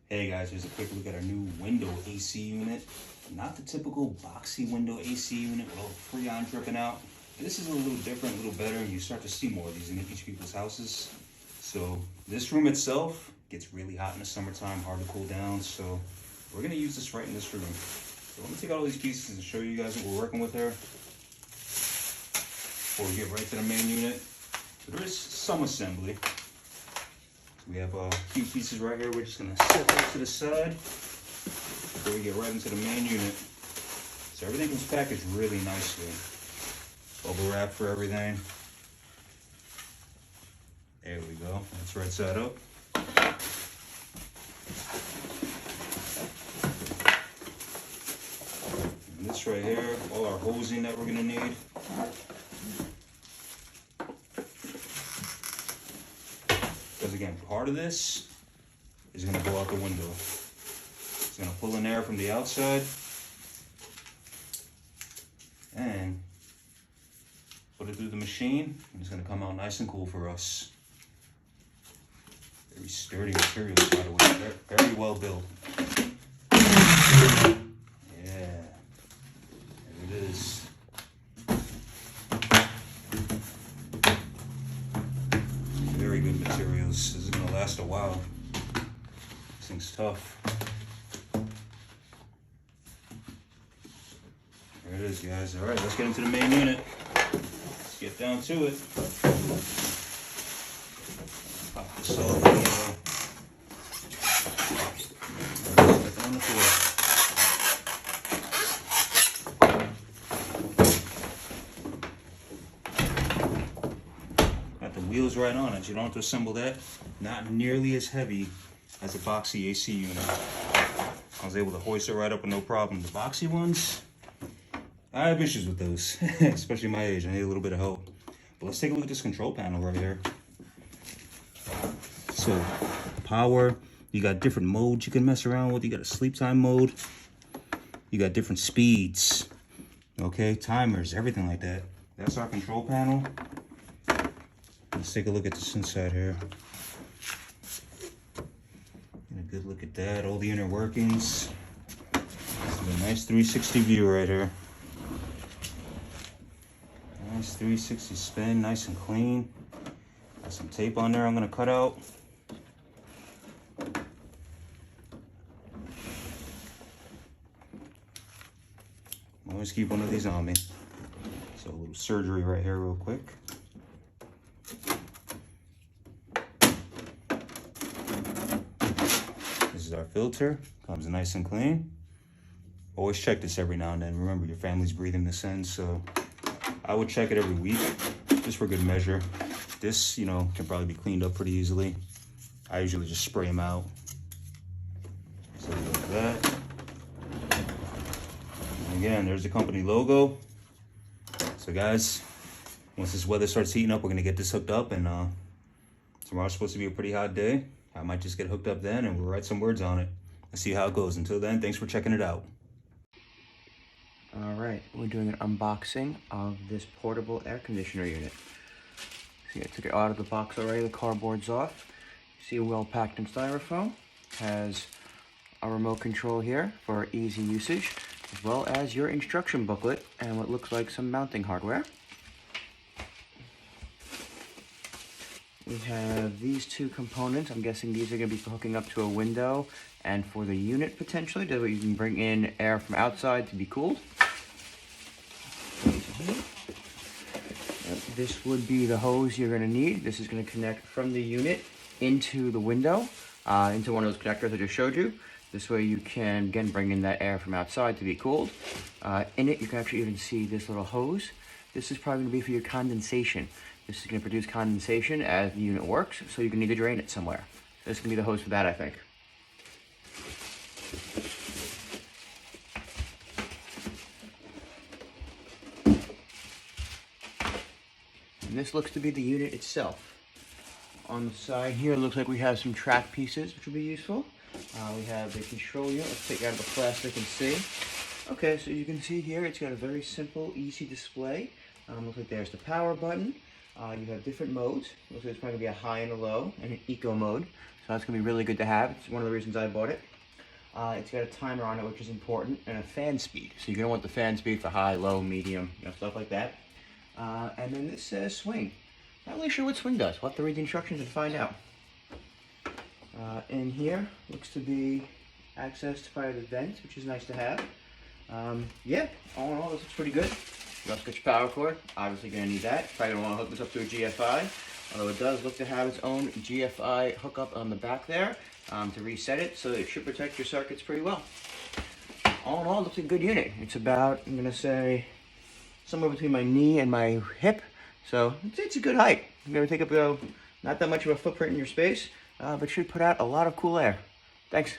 Hey guys, here's a quick look at our new window AC unit. Not the typical boxy window AC unit with all the Freon dripping out. This is a little different, a little better, and you start to see more of these in each people's houses. So this room itself gets really hot in the summertime, hard to cool down, so we're gonna use this right in this room. So let me take out all these pieces and show you guys what we're working with here before we get right to the main unit. So there is some assembly. We have a few pieces right here. We're just gonna set that to the side before we get right into the main unit. So everything comes packaged really nicely. Bubble wrap for everything. There we go. That's right side up. And this right here, all our hosing that we're gonna need. Because again, part of this is going to go out the window. It's going to pull in air from the outside and put it through the machine, and it's going to come out nice and cool for us. Very sturdy materials, by the way. Very well built. Yeah, there it is. Very good materials. This is gonna last a while. This thing's tough. There it is, guys. All right, let's get into the main unit. Let's get down to it. Pop this off. Get on the floor. Wheels right on it. You don't have to assemble that. Not nearly as heavy as a boxy AC unit. I was able to hoist it right up with no problem. The boxy ones, I have issues with those, especially my age. I need a little bit of help. But let's take a look at this control panel right here. So, power, you got different modes you can mess around with. You got a sleep time mode. You got different speeds. Okay, timers, everything like that. That's our control panel. Let's take a look at this inside here. Get a good look at that, all the inner workings. This is a nice 360 view right here. Nice 360 spin, nice and clean. Got some tape on there I'm gonna cut out. Always keep one of these on me. So a little surgery right here real quick. This is our filter, comes nice and clean. Always check this every now and then. Remember, your family's breathing this in, so I would check it every week, just for good measure. This, can probably be cleaned up pretty easily. I usually just spray them out. So like that. And again, there's the company logo. So guys, once this weather starts heating up, we're gonna get this hooked up, and tomorrow's supposed to be a pretty hot day. I might just get hooked up then and we'll write some words on it. Let's see how it goes. Until then, thanks for checking it out. All right, we're doing an unboxing of this portable air conditioner unit. See, I took it out of the box already. The cardboard's off. See, well packed in styrofoam. Has a remote control here for easy usage, as well as your instruction booklet and what looks like some mounting hardware. We have these two components. I'm guessing these are going to be for hooking up to a window and for the unit potentially. That way you can bring in air from outside to be cooled. This would be the hose you're going to need. This is going to connect from the unit into the window, into one of those connectors I just showed you. This way you can, again, bring in that air from outside to be cooled. In it, you can actually even see this little hose. This is probably going to be for your condensation. This is going to produce condensation as the unit works, so you're going to need to drain it somewhere. This is going to be the hose for that, I think. And this looks to be the unit itself. On the side here, it looks like we have some track pieces, which will be useful. We have the control unit. Let's take out the plastic and see. Okay, so you can see here, it's got a very simple, easy display. Looks like there's the power button. You have different modes. Looks like it's probably going to be a high and a low, and an eco mode. So that's gonna be really good to have. It's one of the reasons I bought it. It's got a timer on it, which is important, and a fan speed. So you're gonna want the fan speed for high, low, medium, stuff like that. And then this says swing. Not really sure what swing does. We'll have to read the instructions and find out. In here, looks to be access to fire the vents, which is nice to have. Yeah, all in all, this looks pretty good. You also got your power cord. Obviously gonna need that. Probably don't wanna hook this up to a GFI. Although it does look to have its own GFI hookup on the back there to reset it, so it should protect your circuits pretty well. All in all, it looks like a good unit. It's about, I'm gonna say, somewhere between my knee and my hip, so it's a good height. I'm gonna take up not that much of a footprint in your space, but should put out a lot of cool air. Thanks.